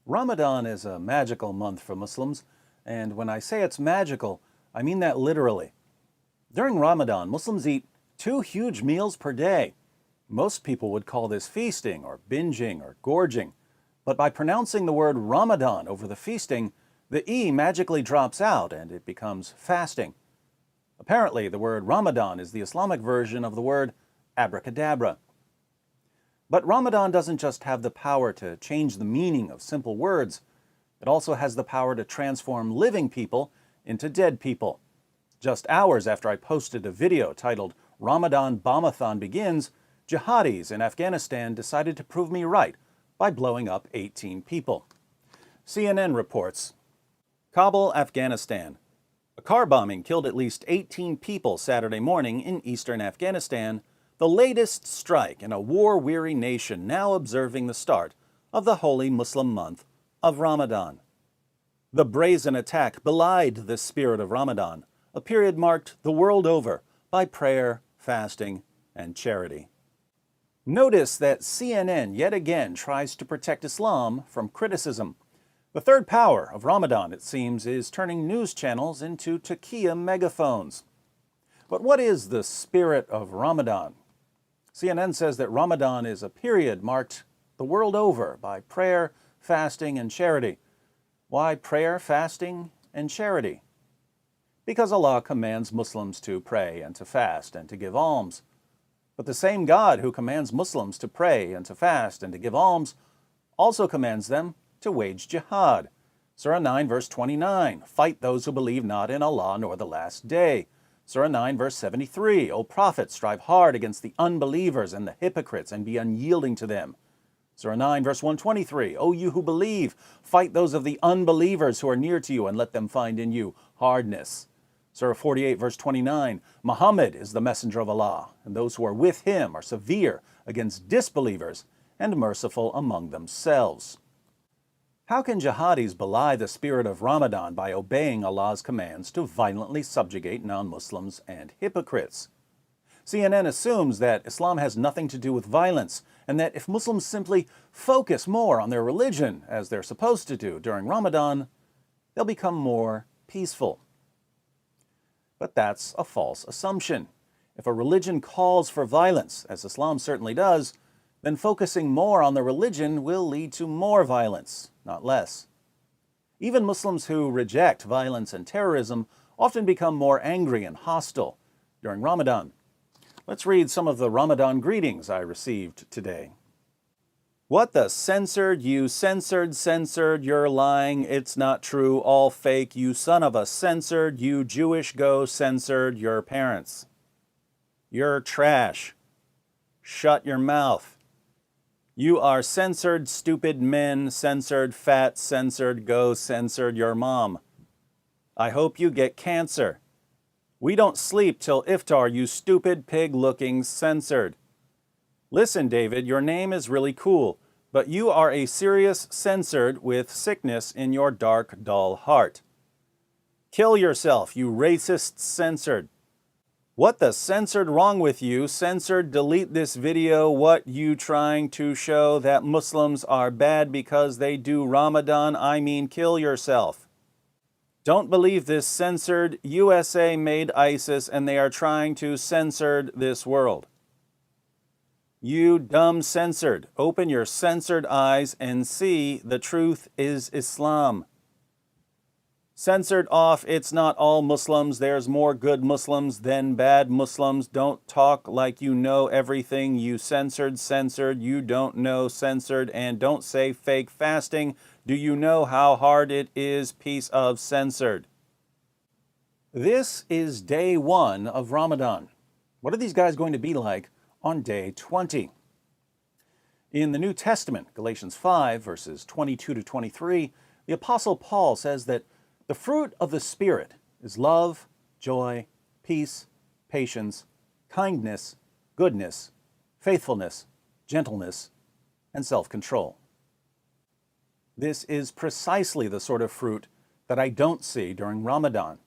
Ramadan is a magical month for Muslims, and when I say it's magical, I mean that literally. During Ramadan, Muslims eat 2 huge meals per day. Most people would call this feasting or binging or gorging, but by pronouncing the word Ramadan over the feasting, the E magically drops out and it becomes fasting. Apparently, the word Ramadan is the Islamic version of the word abracadabra. But Ramadan doesn't just have the power to change the meaning of simple words, it also has the power to transform living people into dead people. Just hours after I posted a video titled Ramadan Bombathon Begins, jihadis in Afghanistan decided to prove me right by blowing up 18 people. CNN reports, Kabul, Afghanistan. A car bombing killed at least 18 people Saturday morning in eastern Afghanistan, the latest strike in a war-weary nation now observing the start of the holy Muslim month of Ramadan. The brazen attack belied the spirit of Ramadan, a period marked the world over by prayer, fasting, and charity. Notice that CNN yet again tries to protect Islam from criticism. The third power of Ramadan, it seems, is turning news channels into taqiyya megaphones. But what is the spirit of Ramadan? CNN says that Ramadan is a period marked the world over by prayer, fasting, and charity. Why prayer, fasting, and charity? Because Allah commands Muslims to pray and to fast and to give alms. But the same God who commands Muslims to pray and to fast and to give alms also commands them to wage jihad. Surah 9, verse 29, fight those who believe not in Allah nor the last day. Surah 9, verse 73, O Prophet, strive hard against the unbelievers and the hypocrites and be unyielding to them. Surah 9, verse 123, O you who believe, fight those of the unbelievers who are near to you and let them find in you hardness. Surah 48, verse 29, Muhammad is the messenger of Allah, and those who are with him are severe against disbelievers and merciful among themselves. How can jihadis belie the spirit of Ramadan by obeying Allah's commands to violently subjugate non-Muslims and hypocrites? CNN assumes that Islam has nothing to do with violence, and that if Muslims simply focus more on their religion, as they're supposed to do during Ramadan, they'll become more peaceful. But that's a false assumption. If a religion calls for violence, as Islam certainly does, then focusing more on the religion will lead to more violence, not less. Even Muslims who reject violence and terrorism often become more angry and hostile during Ramadan. Let's read some of the Ramadan greetings I received today. What the censored, you censored, you're lying, it's not true, all fake, you son of a censored, you Jewish go censored your parents. You're trash. Shut your mouth. You are censored, stupid men, censored, fat, censored, go censored your mom. I hope you get cancer. We don't sleep till iftar, you stupid pig-looking censored. Listen, David, your name is really cool, but you are a serious censored with sickness in your dark, dull heart. Kill yourself, you racist censored. What the censored wrong with you? Censored, delete this video. What you trying to show that Muslims are bad because they do Ramadan? I mean, kill yourself. Don't believe this censored. USA made ISIS and they are trying to censor this world. You dumb censored. Open your censored eyes and see the truth is Islam. Censored off, it's not all Muslims. There's more good Muslims than bad Muslims. Don't talk like you know everything. You censored, you don't know censored, and don't say fake fasting. Do you know how hard it is, piece of censored? This is day 1 of Ramadan. What are these guys going to be like on day 20? In the New Testament, Galatians 5, verses 22 to 23, the Apostle Paul says that the fruit of the Spirit is love, joy, peace, patience, kindness, goodness, faithfulness, gentleness, and self-control. This is precisely the sort of fruit that I don't see during Ramadan.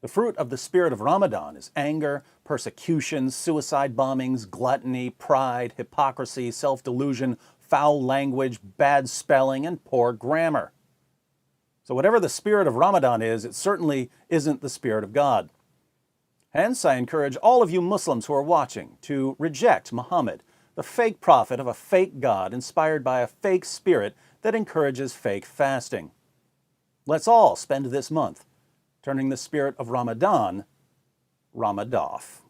The fruit of the spirit of Ramadan is anger, persecution, suicide bombings, gluttony, pride, hypocrisy, self-delusion, foul language, bad spelling, and poor grammar. So whatever the spirit of Ramadan is, it certainly isn't the spirit of God. Hence, I encourage all of you Muslims who are watching to reject Muhammad, the fake prophet of a fake God inspired by a fake spirit that encourages fake fasting. Let's all spend this month turning the spirit of Ramadan Ramadoff.